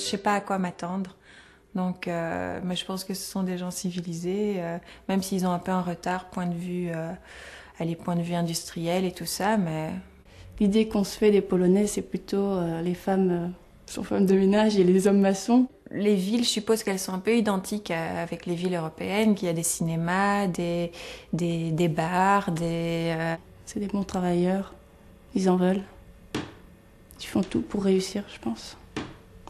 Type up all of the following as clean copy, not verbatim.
sais pas à quoi m'attendre. Donc, mais je pense que ce sont des gens civilisés, même s'ils ont un peu un retard, point de vue industriel et tout ça, mais... L'idée qu'on se fait des Polonais, c'est plutôt les femmes sont femmes de ménage et les hommes maçons. Les villes, je suppose qu'elles sont un peu identiques avec les villes européennes, qu'il y a des cinémas, des bars, C'est des bons travailleurs, ils en veulent. Ils font tout pour réussir, je pense.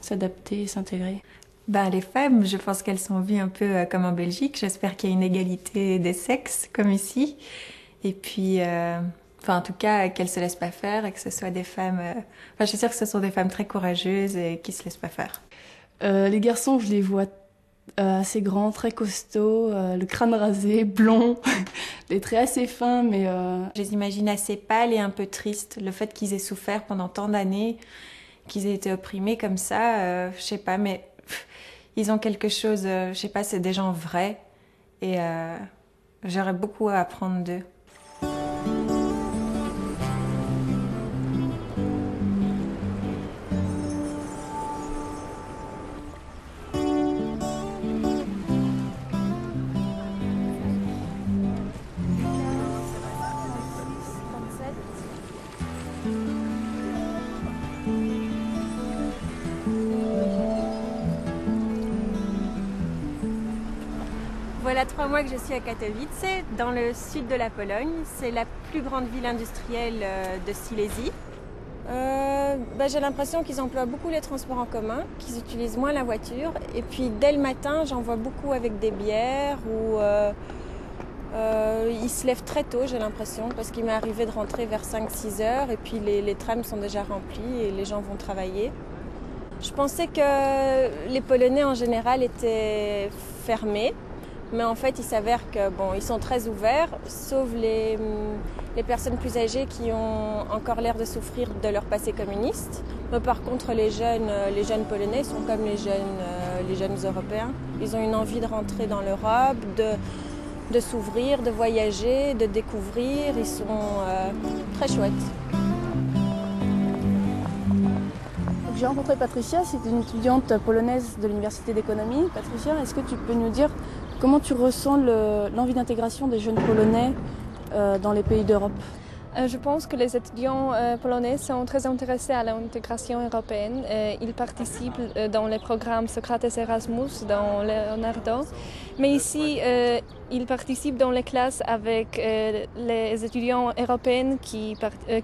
S'adapter et s'intégrer. Ben, les femmes, je pense qu'elles sont vues un peu comme en Belgique. J'espère qu'il y a une égalité des sexes, comme ici. Et puis... Enfin, en tout cas, qu'elles se laissent pas faire et que ce soit des femmes... Enfin, je suis sûre que ce sont des femmes très courageuses et qui se laissent pas faire. Les garçons, je les vois assez grands, très costauds, le crâne rasé, blond, les traits assez fins, mais... Je les imagine assez pâles et un peu tristes. Le fait qu'ils aient souffert pendant tant d'années, qu'ils aient été opprimés comme ça, je sais pas, mais ils ont quelque chose... je sais pas, c'est des gens vrais et j'aurais beaucoup à apprendre d'eux. Voilà 3 mois que je suis à Katowice, dans le sud de la Pologne. C'est la plus grande ville industrielle de Silésie. J'ai l'impression qu'ils emploient beaucoup les transports en commun, qu'ils utilisent moins la voiture. Et puis dès le matin, j'en vois beaucoup avec des bières ou ils se lèvent très tôt, j'ai l'impression, parce qu'il m'est arrivé de rentrer vers 5-6 heures et puis les trams sont déjà remplis et les gens vont travailler. Je pensais que les Polonais en général étaient fermés. Mais en fait, il s'avère que ils sont très ouverts, sauf les personnes plus âgées qui ont encore l'air de souffrir de leur passé communiste. Mais par contre, les jeunes Polonais sont comme les jeunes Européens. Ils ont une envie de rentrer dans l'Europe, de s'ouvrir, de voyager, de découvrir. Ils sont très chouettes. J'ai rencontré Patricia, c'est une étudiante polonaise de l'Université d'économie. Patricia, est-ce que tu peux nous dire comment tu ressens l'envie d'intégration des jeunes Polonais dans les pays d'Europe? Je pense que les étudiants polonais sont très intéressés à l'intégration européenne. Ils participent dans les programmes Socrates Erasmus, dans Leonardo. Mais ici, ils participent dans les classes avec les étudiants européens qui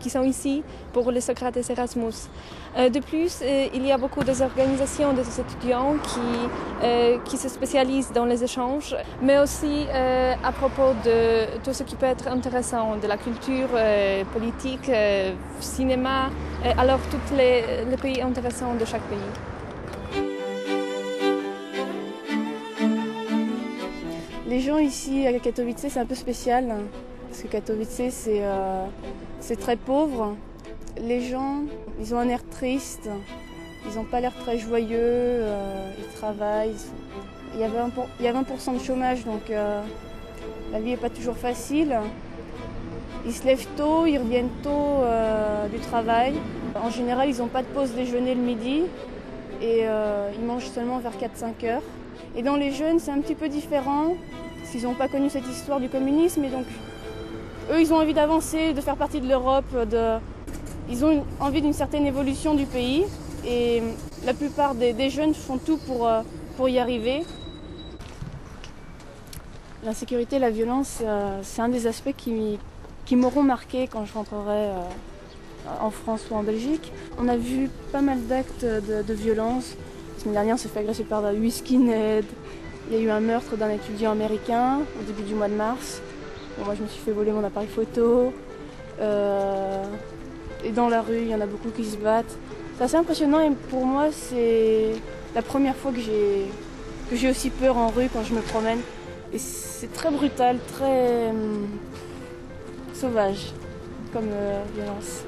sont ici pour les Socrates Erasmus. De plus, il y a beaucoup d'organisations des étudiants qui se spécialisent dans les échanges, mais aussi à propos de tout ce qui peut être intéressant, de la culture, politique, cinéma, alors tous les pays intéressants de chaque pays. Les gens ici à Katowice, c'est un peu spécial, parce que Katowice, c'est très pauvre. Les gens, ils ont un air triste, ils n'ont pas l'air très joyeux, ils travaillent. Il y a 20% de chômage, donc la vie n'est pas toujours facile. Ils se lèvent tôt, ils reviennent tôt du travail. En général, ils n'ont pas de pause déjeuner le midi et ils mangent seulement vers 4-5 heures. Et dans les jeunes, c'est un petit peu différent, parce qu'ils n'ont pas connu cette histoire du communisme. Et donc, eux, ils ont envie d'avancer, de faire partie de l'Europe. Ils ont envie d'une certaine évolution du pays. Et la plupart des jeunes font tout pour y arriver. L'insécurité, la violence, c'est un des aspects qui m'auront marqué quand je rentrerai en France ou en Belgique. On a vu pas mal d'actes de violence. La semaine dernière, on s'est fait agresser par 8 skinheads. Il y a eu un meurtre d'un étudiant américain au début du mois de mars. Bon, moi, je me suis fait voler mon appareil photo. Et dans la rue, il y en a beaucoup qui se battent. C'est assez impressionnant et pour moi, c'est la première fois que j'ai aussi peur en rue quand je me promène. Et c'est très brutal, très sauvage comme violence.